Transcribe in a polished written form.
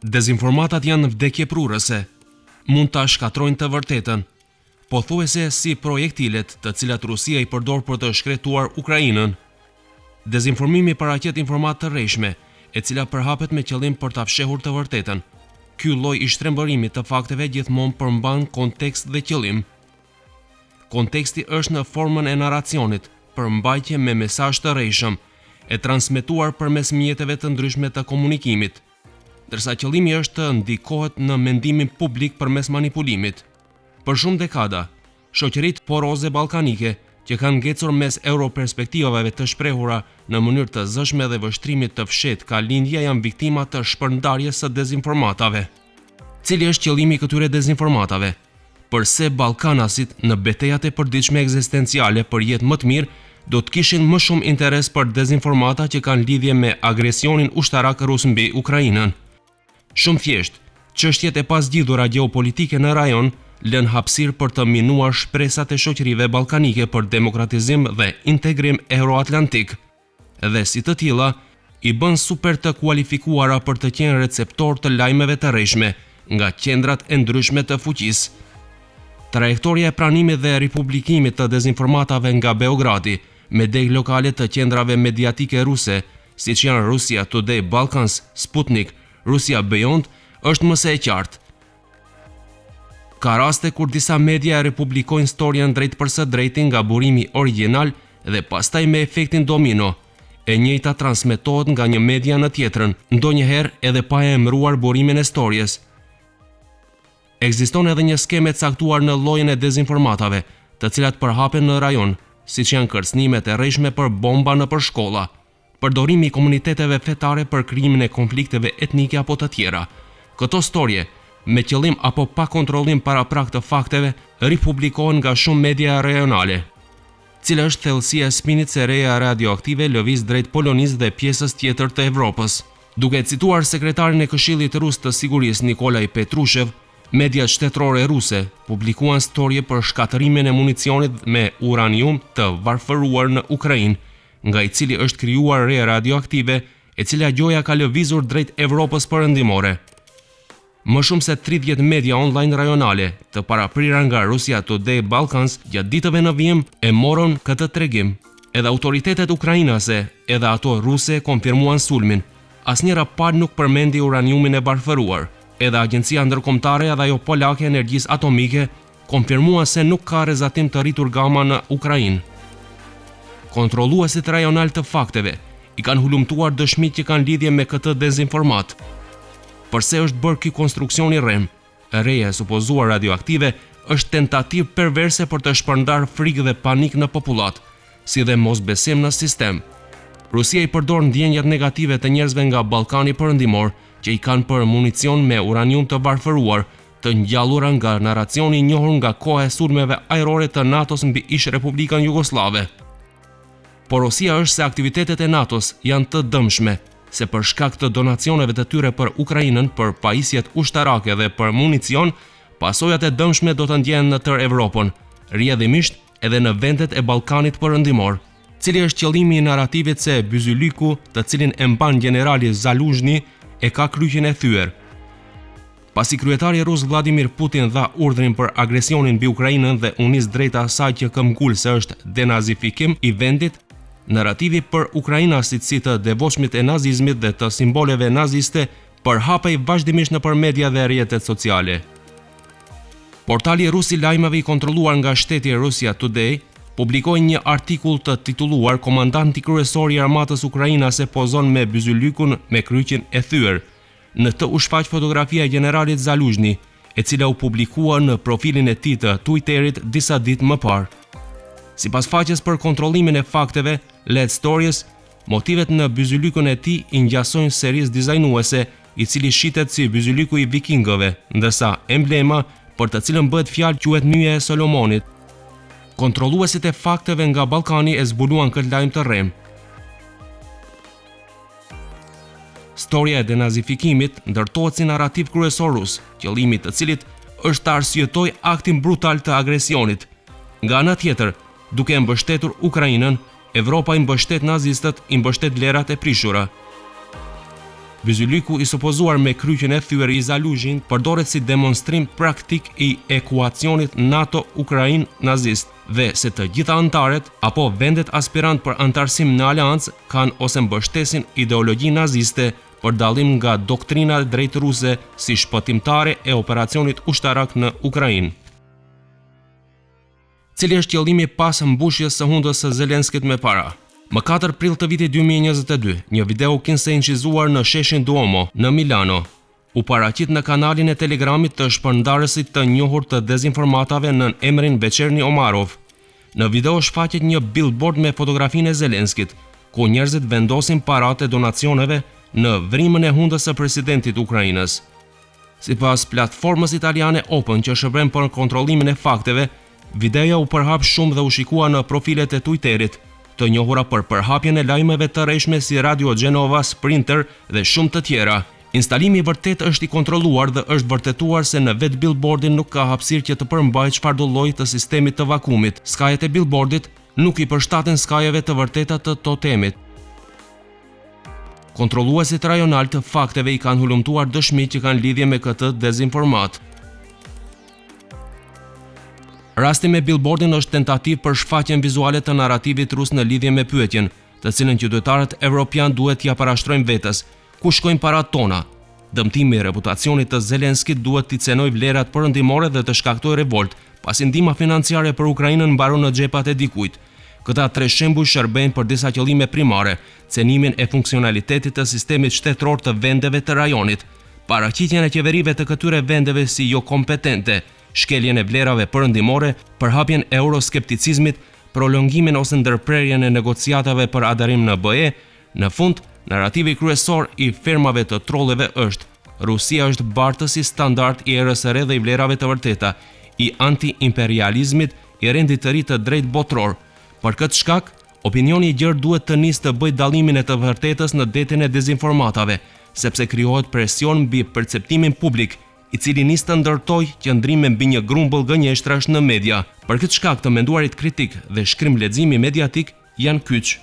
Dezinformatat janë vdekje prurëse. Mund ta shkatrojnë të vërtetën, pothuajse si projektilet të cilat Rusia i përdor për të shkretuar Ukrainën. Dezinformimi paraqet informatë të rrejshme, e cila përhapet me qëllim për ta fshehur të vërtetën. Ky lloj i shtrembërimit të fakteve gjithmonë përmban kontekst dhe qëllim. Konteksti është në formën e narracionit, përmbajtje me mesazh të rrejshëm, e transmetuar përmes mjeteve të ndryshme të komunikimit, ndërsa qëllimi është të ndikohet në mendimin publik përmes manipulimit. Për shumë dekada, shoqëritë poroze ballkanike që kanë ngecur mes europerspektivave të shprehura në mënyrë të zëshme dhe vështrimit të fshehtë ka lindja janë viktima të shpërndarjes së dezinformatave. Cili është qëllimi i këtyre dezinformatave? Përse ballkanasit në betejat e përditshme ekzistenciale për jetë më të mirë do të kishin më shumë interes për dezinformata që kanë lidhje me agresionin ushtarak rus mbi Ukrainën. Shumë thjesht, çështjet e pasgjidhura gjeopolitike në rajon lën hapësirë për të minuar shpresat e shoqërive ballkanike për demokratizim dhe integrim euroatlantik, dhe si të tilla i bën super të kualifikuara për të qenë receptor të lajmeve të rrejshme nga qendrat e ndryshme të fuqisë. Trajektoria e pranimit dhe republikimit të dezinformatave nga Beogradi me deg lokale të qendrave mediatike ruse, siç janë Russia Today Balkans, Sputnik, Russia Beyond, është më së e qartë. Ka raste kur disa media republikojnë historian drejt për së drejti nga burimi origjinal dhe pastaj me efektin domino. E njëjta transmetohet nga një media në tjetrën, ndonjëherë edhe pa e emëruar burimin e storjes. Ekziston edhe një skemë e caktuar në llojin e dezinformatave, të cilat përhapen në rajon, siç janë kërcënimet e rrejshme për bomba nëpër shkolla, përdorimi i komuniteteve fetare për krijimin e konflikteve etnike apo të tjera. Këto storje, me qëllim apo pa kontrollim paraprak të fakteve, ripublikohen nga shumë media rajonale. Cila është thellësia e spinit se reja radioaktive lëviz drejt Polonisë dhe pjesës tjetër të Evropës? Duke cituar sekretarin e Këshillit Rus të Sigurisë Nikolaj Petrushev, mediat shtetërore ruse publikuan storje për shkatërimin e municionit me uranium të varfëruar në Ukrainë, nga i cili është krijuar re radioaktive, e cila gjoja ka lëvizur drejt Evropës perëndimore. Më shumë se 30 media online rajonale të paraprirura nga Russia Today Balkans gjatë ditëve në vijim e morën këtë tregim. Edhe autoritetet ukrainase, edhe ato ruse konfirmuan sulmin. Asnjëra palë nuk përmendi uraniumin e varfëruar. Edhe Agjencia Ndërkombëtare dhe ajo polake e energjisë atomike konfirmua se nuk ka rrezatim të rritur gama në Ukrainë. Kontrolluesit rajonal të fakteve i kanë hulumtuar dëshmitë që kanë lidhje me këtë dezinformat. Përse është bërë ky konstruksion i rrem? Reja e supozuar radioaktive është tentativë perverse për të shpërndarë frikë dhe panik në popullat, si dhe mosbesim në sistem. Rusia i përdor ndjenjat negative të njerëzve nga Ballkani perëndimor që i kanë për municion me uranium të varfëruar, të ngjallura nga narracioni i njohur nga koha e sulmeve ajrore të NATO-s mbi ish Republikën Jugoslave. Porosia është se aktivitetet e NATO-s janë të dëmshme, se për shkak të donacioneve të tyre për Ukrainën, për pajisjet ushtarake dhe për municion, pasojat e dëmshme do të ndjehen në tërë Evropën, rrjedhimisht edhe në vendet e Ballkanit perëndimor. Cili është qëllimi i narrativit se Byzylyku, të cilin e mban generali Zaluzhny, e ka kryqin e thyer? Pasi kryetari rus Vladimir Putin dha urdhrin për agresionin mbi Ukrainën dhe u nis drejta asaj që këmbgulse është denazifikim i vendit, narrativi për ukrainasit si të devotshmit e nazizmit dhe të simboleve naziste përhapej vazhdimisht nëpër media dhe rrjetet sociale. Portali rus i lajmeve i kontrolluar nga shteti Russia Today publikoi një artikull të titulluar "Komandanti kryesor i armatës ukrainase pozon me Byzylykun me kryqin e thyer". Në të u shfaq fotografia e generalit Zaluzhny, e cila u publikua në profilin e tij të Twitterit disa ditë më parë. Sipas faqes për kontrollimin e fakteve, Let Stories, motivet në Byzylykun e tij i ngjasojnë serisë dizajnuese, i cili shitet si Byzylyku i vikingëve, ndërsa emblema për të cilën bëhet fjalë quhet Nyja e Solomonit. Kontrolluesit e fakteve nga Ballkani e zbuluan këtë lajm të rrem. Storia e denazifikimit ndërtohet si narrativ kryesor rus, qëllimi i të cilit është të arsyetojë aktin brutal të agresionit. Nga ana tjetër, duke mbështetur Ukrainën, Evropa i mbështet nazistët, i mbështet vlerat e prishura. Vyzyliku i supozuar me kryqjen e thyer i Zaluzhin përdoret si demonstrim praktik i ekuacionit NATO-Ukrainë nazist dhe se të gjitha anëtarët apo vendet aspirant për antarësim në aleancë kanë ose mbështesin ideologji naziste për dallim nga doktrina drejt ruse si shpëtimtare e operacionit ushtarak në Ukrainë. Cili është qëllimi pas mbushjes së hundës së Zelenskit me para? Më 4 prill të vitit 2022, një video kinse incizuar në sheshin Duomo në Milano u paraqit në kanalin e Telegramit të shpërndarësit të njohur të dezinformatave në emrin Veçerni Omarov. Në video shfaqet një billboard me fotografinë e Zelenskit, ku njerëzit vendosin paratë e donacioneve në vrimën e hundës së presidentit Ukrainës. Sipas platformës italiane Open që shërblen për kontrollimin e fakteve, videoja u përhap shumë dhe u shikua në profilet e Twitterit, të njohura për përhapjen e lajmeve të rreshme si Radio Genova, Sprinter dhe shumë të tjera. Instalimi vërtet është i kontrolluar dhe është vërtetuar se në vetë billboardin nuk ka hapësirë që të përmbajë çfarëdo lloj të sistemit të vakumit. Skajet e billboardit nuk i përshtaten skajeve të vërteta të totemit. Kontrolluesit rajonal të fakteve i kanë hulumtuar dëshmitë që kanë lidhje me këtë dezinformat. Rasti me billboardin është tentativë për shfaqjen vizuale të narrativit rus në lidhje me pyetjen, të cilën qytetarët evropian duhet t'ia parashtrojnë vetes, ku shkojnë paratë tona. Dëmtimi i reputacionit të Zelenskit duhet t'i cenojë vlerat perëndimore dhe të shkaktojë revolt, pasi ndihma financiare për Ukrainën mbaron në xhepat e dikujt. Këta 3 shembuj shërbejnë për disa qëllime primare: cenimin e funksionalitetit të sistemit shtetëror të vendeve të rajonit, paraqitjen e qeverive të këtyre vendeve si jo kompetente, shkeljen e vlerave perëndimore, përhapjen e euroskepticizmit, prolongimin ose ndërprerjen e negociatave për adarim në BE. Në fund, narrativi kryesor i fermave të trolleve është: Rusia është bartësi standard i erës së re dhe i vlerave të vërteta, i anti-imperializmit, i rendit të ri të drejt botror. Për këtë shkak, opinioni i gjerë duhet të nisë të bëjë dallimin e të vërtetës në detin e dezinformatave, sepse krijohet presion mbi perceptimin publik, i cili nis të ndërtojë qëndrime mbi një grumbull gënjeshtrash në media. Për këtë shkak të menduarit kritik dhe shkrim leximi mediatik janë kyç.